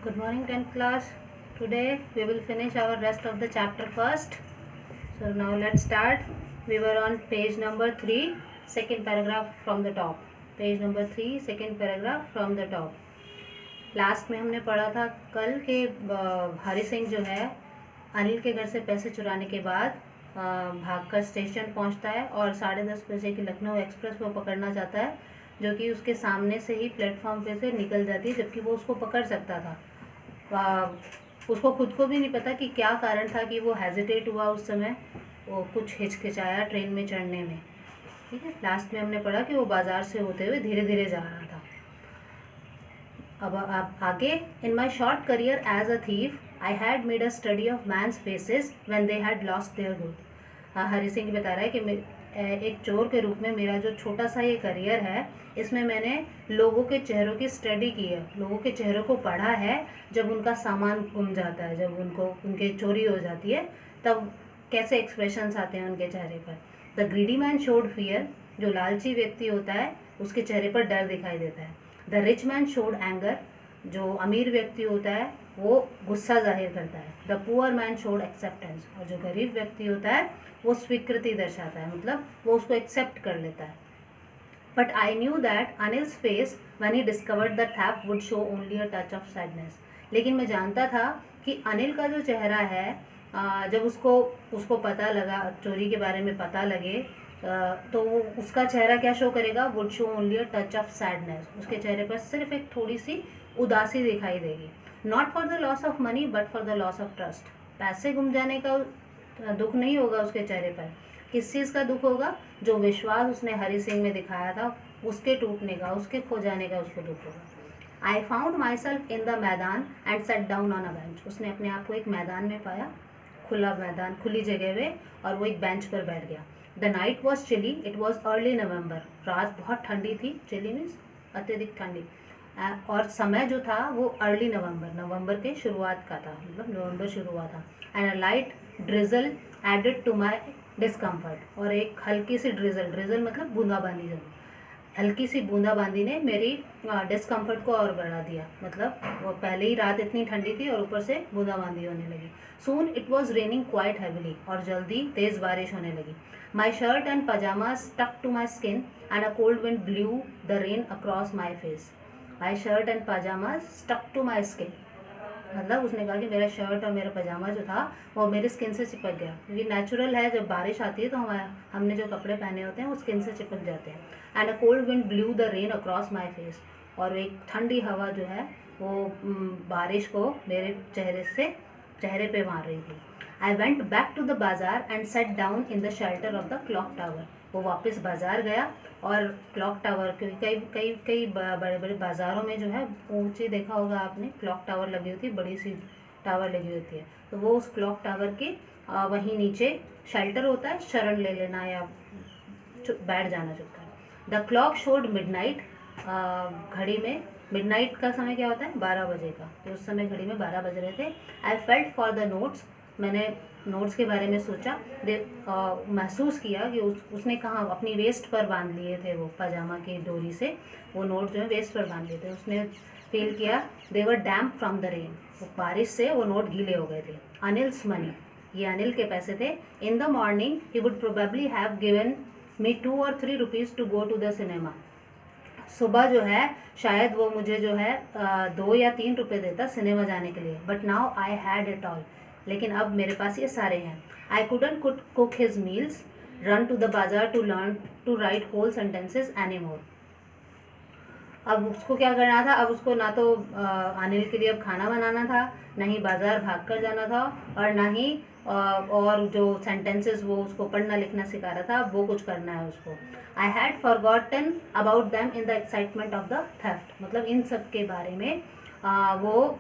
Good morning 10th class. Today we will finish our rest of the chapter first. So now let's start. We were on page number 3, second paragraph from the top. Page number 3, second paragraph from the top. Last में हमने पढ़ा था कल के हरी सिंह जो है अनिल के घर से पैसे चुराने के बाद भागकर स्टेशन पहुंचता है और 10:30 बजे की लखनऊ एक्सप्रेस वो पकड़ना चाहता है, जो कि उसके सामने से ही प्लेटफॉर्म पे से निकल जाती है, जबकि वो उसको पकड़ सकता था। उसको खुद को भी नहीं पता कि क्या कारण था कि वो हेजिटेट हुआ उस समय, वो कुछ हिचकिचाया ट्रेन में चढ़ने में। ठीक है, लास्ट में हमने पढ़ा कि वो बाज़ार से होते हुए धीरे धीरे जा रहा था। अब आप आगे, in my short career as a thief I had made a study of men's faces when they had lost their good. Hari Singh बता रहा है कि एक चोर के रूप में मेरा जो छोटा सा ये करियर है, इसमें मैंने लोगों के चेहरों की स्टडी की है, लोगों के चेहरों को पढ़ा है जब उनका सामान गुम जाता है, जब उनके चोरी हो जाती है, तब कैसे एक्सप्रेशंस आते हैं उनके चेहरे पर। The greedy man showed fear, जो लालची व्यक्ति होता है उसके चेहरे पर डर दिखाई देता है। The rich man showed anger, जो अमीर व्यक्ति होता है वो गुस्सा जाहिर करता है। The poor man showed acceptance, और जो गरीब व्यक्ति होता है वो स्वीकृति दर्शाता है, मतलब वो उसको एक्सेप्ट कर लेता है। But I knew that Anil's face when he discovered the theft would show only a touch of sadness. लेकिन मैं जानता था कि अनिल का जो चेहरा है, जब उसको पता लगा, चोरी के बारे में पता लगे, तो वो उसका चेहरा क्या शो करेगा, would show only a touch of sadness. उसके चेहरे पर सिर्फ एक थोड़ी सी उदासी दिखाई देगी। Not for the loss of money but for the loss of trust. पैसे गुम जाने का दुख नहीं होगा उसके चेहरे पर। किस चीज़ का दुख होगा? जो विश्वास उसने हरी सिंह में दिखाया था उसके टूटने का, उसके खो जाने का उसको दुख होगा। I found myself in the maidan and sat down on a bench. उसने अपने आप को एक मैदान में पाया, खुला मैदान, खुली जगह में, और वो एक बेंच पर बैठ गया। The night was chilly, it was early November. रात बहुत ठंडी थी, चिली मीन्स अत्यधिक ठंडी, और समय जो था वो अर्ली नवंबर के शुरुआत का था, मतलब नवंबर शुरू हुआ था। And a light drizzle added to my discomfort, और एक हल्की सी ड्रिजल मतलब बूंदाबांदी, हल्की सी बूंदाबांदी ने मेरी डिस्कम्फर्ट को और बढ़ा दिया। मतलब वो पहले ही रात इतनी ठंडी थी और ऊपर से बूंदाबांदी होने लगी। Soon it was raining quite heavily, और जल्दी तेज़ बारिश होने लगी। My shirt and pyjama stuck to my skin and a cold wind blew the rain across my face. My shirt and pyjama stuck to my skin, मतलब उसने कहा कि मेरा शर्ट और मेरा पजामा जो था वो मेरी स्किन से चिपक गया, क्योंकि नेचुरल है, जब बारिश आती है तो हमने जो कपड़े पहने होते हैं वो स्किन से चिपक जाते हैं। And a cold wind blew the rain across my face, और एक ठंडी हवा जो है वो बारिश को मेरे चेहरे पे मार रही थी। I went back to the bazaar and sat down in the shelter of the clock tower. वो वापस बाजार गया और क्लॉक टावर, क्योंकि कई बड़े बड़े बाज़ारों में जो है ऊंची, देखा होगा आपने, क्लॉक टावर लगी होती है, बड़ी सी टावर लगी होती है, तो वो उस क्लॉक टावर के वहीं नीचे शेल्टर होता है, शरण ले लेना या बैठ जाना चुपकर। द क्लॉक शोड मिडनाइट, घड़ी में मिडनाइट का समय क्या होता है, 12 बजे का, तो उस समय घड़ी में 12 बज रहे थे। I felt for the notes, मैंने नोट्स के बारे में सोचा, महसूस किया कि उसने कहाँ अपनी वेस्ट पर बांध लिए थे, वो पजामा की डोरी से वो नोट जो है वेस्ट पर बांध लिए थे। उसने फील किया दे वर डैम्प फ्रॉम द रेन, वो बारिश से वो नोट गीले हो गए थे। अनिल्स मनी, ये अनिल के पैसे थे। In the morning he would probably have given me 2 or 3 rupees to go to the cinema. सुबह जो है शायद वो मुझे जो है 2 या 3 रुपये देता सिनेमा जाने के लिए। But now I had it all, लेकिन अब मेरे पास ये सारे हैं। I couldn't cook his meals, run to the bazaar to learn to write whole sentences any more. अब उसको क्या करना था, अब उसको ना तो अनिल के लिए अब खाना बनाना था, ना ही बाजार भाग कर जाना था, और ना ही और जो सेंटेंसेस वो उसको पढ़ना लिखना सिखा रहा था वो कुछ करना है उसको। I had forgotten about them in the excitement of the theft, मतलब इन सब के बारे में वो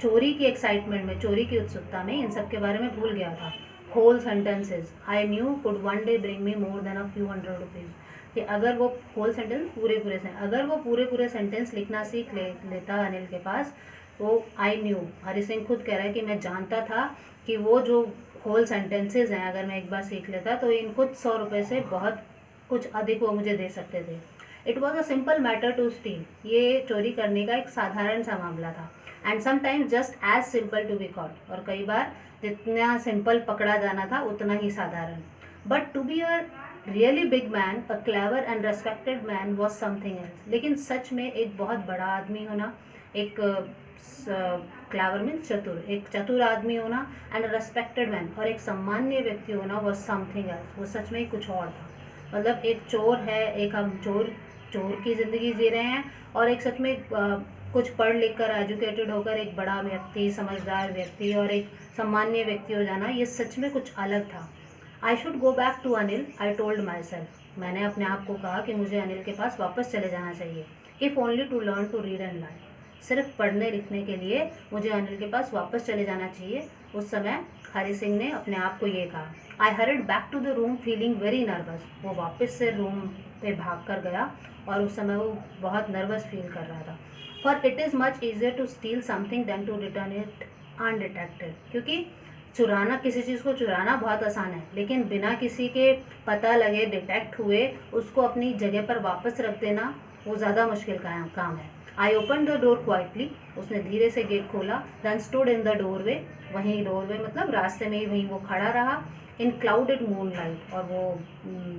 चोरी की एक्साइटमेंट में, चोरी की उत्सुकता में इन सब के बारे में भूल गया था। Whole sentences I knew could one day bring me more than a few hundred rupees, कि अगर वो होल सेंटेंस अगर वो पूरे सेंटेंस लिखना सीख लेता अनिल के पास, तो आई न्यू, हरी सिंह खुद कह रहा है कि मैं जानता था कि वो जो होल सेंटेंसेज हैं अगर मैं एक बार सीख लेता तो इन कुछ 100 रुपये से बहुत कुछ अधिक वो मुझे दे सकते थे। It was a simple matter to steal, ये चोरी करने का एक साधारण सा मामला था। And sometimes just as simple to be caught, और कई बार जितना सिंपल पकड़ा जाना था उतना ही साधारण। But to be a really big man, a clever and respected man was something else. लेकिन सच में एक बहुत बड़ा आदमी होना, एक क्लेवर मीन चतुर, एक चतुर आदमी होना, एंड रेस्पेक्टेड मैन, और एक सम्मान्य व्यक्ति होना वॉज समथिंग एल्स, वो सच में कुछ और था। मतलब एक चोर है, एक हम चोर की ज़िंदगी जी रहे हैं, और एक सच में कुछ पढ़ लिख कर एजुकेटेड होकर एक बड़ा व्यक्ति, समझदार व्यक्ति और एक सम्मान्य व्यक्ति हो जाना, ये सच में कुछ अलग था। I should go back to Anil, I told myself. मैंने अपने आप को कहा कि मुझे अनिल के पास वापस चले जाना चाहिए। If only to learn to read and write, सिर्फ पढ़ने लिखने के लिए मुझे अनिल के पास वापस चले जाना चाहिए। उस समय हरि सिंह ने अपने आप को ये कहा। I hurried back to the room feeling very nervous. वो वापस से रूम पे भाग कर गया और उस समय वो बहुत नर्वस फील कर रहा था। For it is much easier to steal something than to return it undetected, क्योंकि चुराना, किसी चीज़ को चुराना बहुत आसान है, लेकिन बिना किसी के पता लगे, डिटेक्ट हुए, उसको अपनी जगह पर वापस रख देना वो ज़्यादा मुश्किल काम है। I open the door quietly, उसने धीरे से गेट खोला। Then stood in the doorway, वहीं डोरवे मतलब रास्ते में ही वहीं वो खड़ा रहा। इन क्लाउडेड मून लाइट, और वो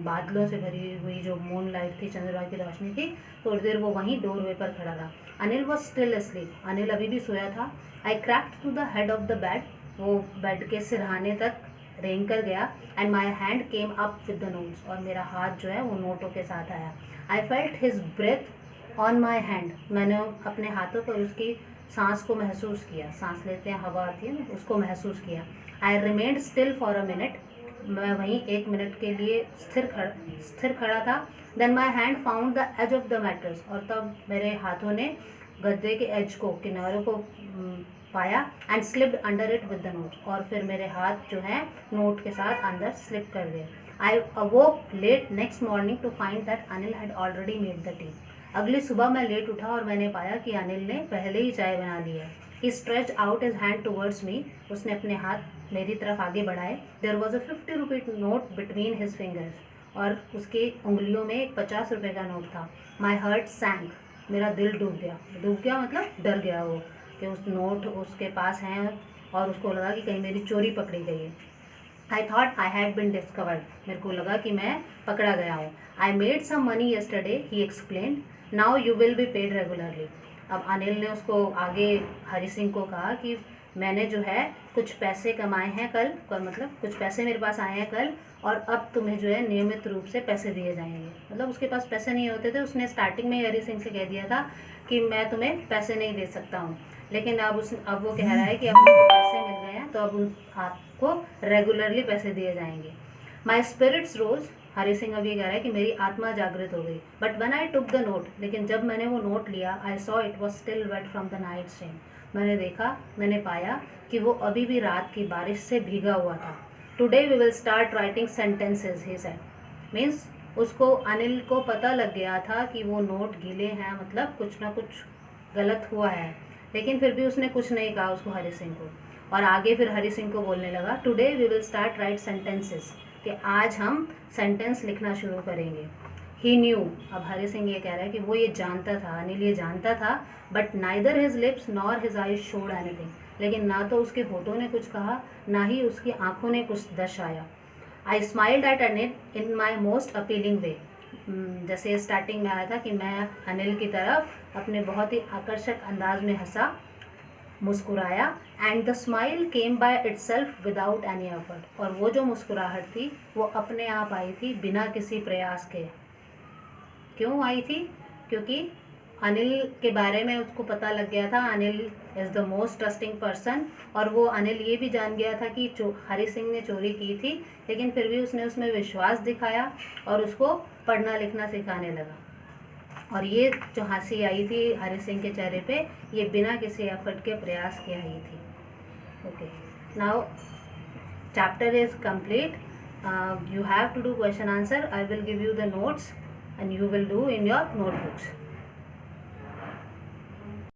बादलों से भरी हुई जो मून लाइट थी, चंद्रमा की रोशनी थी, थोड़ी देर वो वहीं डोरवे पर खड़ा रहा। Anil was still asleep, Anil अभी भी सोया था। I crept to the head of the bed, वो बेड के सिरहाने तक रेंग कर गया। And my hand came up with the notes, और मेरा हाथ जो है वो नोटों के साथ आया। I felt his breath on my hand, मैंने अपने हाथों पर उसकी सांस को महसूस किया। सांस लेते हैं, हवा आती है ना, उसको महसूस किया। I remained still for a minute, मैं वहीं 1 मिनट के लिए स्थिर खड़ा था। Then my hand found the edge of the mattress, और तब मेरे हाथों ने गद्दे के एज को, किनारों को पाया। And slipped under it with the note, और फिर मेरे हाथ जो है नोट के साथ अंदर स्लिप कर गए। I awoke late next morning to find that Anil had already made the tea. अगली सुबह मैं लेट उठा और मैंने पाया कि अनिल ने पहले ही चाय बना ली है। He stretched out his hand towards me, उसने अपने हाथ मेरी तरफ आगे बढ़ाए। There was a 50 rupee note between his fingers, और उसकी उंगलियों में एक 50 रुपये का नोट था। माई हार्ट सैंक, मेरा दिल डूब गया मतलब डर गया वो, कि उस नोट उसके पास हैं, और उसको लगा कि कहीं मेरी चोरी पकड़ी गई है। I thought I had been discovered, मेरे को लगा कि मैं पकड़ा गया हूँ। I made some money yesterday, he explained, now you will be paid regularly. अब अनिल ने उसको आगे हरि सिंह को कहा कि मैंने जो है कुछ पैसे कमाए हैं कल, मतलब कुछ पैसे मेरे पास आए हैं कल, और अब तुम्हें जो है नियमित रूप से पैसे दिए जाएंगे। मतलब उसके पास पैसे नहीं होते थे, उसने स्टार्टिंग में हरि सिंह से कह दिया था कि मैं तुम्हें पैसे नहीं दे सकता हूँ, लेकिन अब वो कह रहा है कि अब मुझे पैसे मिल गए हैं, तो अब आपको रेगुलरली पैसे दिए जाएंगे। माई स्पिरिट्स रोज, हरि सिंह अब ये कह रहा है कि मेरी आत्मा जागृत हो गई। But when I took the note, लेकिन जब मैंने वो नोट लिया, I saw it was still wet from the night rain. मैंने पाया कि वो अभी भी रात की बारिश से भीगा हुआ था। Today we will start writing sentences, he said. Means उसको, अनिल को पता लग गया था कि वो नोट गीले हैं, मतलब कुछ ना कुछ गलत हुआ है, लेकिन फिर भी उसने कुछ नहीं कहा उसको, हरि सिंह को। और आगे फिर हरि सिंह को बोलने लगा, today we will start write sentences, कि आज हम सेंटेंस लिखना शुरू करेंगे। ही न्यू, अब हरि सिंह ये कह रहा है कि वो ये जानता था, अनिल ये जानता था, but neither his lips nor his eyes showed anything, लेकिन ना तो उसके होठों ने कुछ कहा, ना ही उसकी आंखों ने कुछ दर्शाया। I smiled at Anil in my most appealing way, जैसे स्टार्टिंग में आया था कि मैं अनिल की तरफ अपने बहुत ही आकर्षक अंदाज में हंसा, मुस्कुराया। And the smile came by itself without any effort, और वो जो मुस्कुराहट थी वो अपने आप आई थी बिना किसी प्रयास के। क्यों आई थी? क्योंकि अनिल के बारे में उसको पता लग गया था, Anil is the most trusting person, और वो अनिल ये भी जान गया था कि हरि सिंह ने चोरी की थी, लेकिन फिर भी उसने उसमें विश्वास दिखाया और उसको पढ़ना लिखना सिखाने लगा। और ये जो हंसी आई थी हरि सिंह के चेहरे पे, ये बिना किसी एफर्ट के प्रयास की आई थी। Okay, now chapter is complete. You have to do question answer. I will give you the notes and you will do in your notebooks.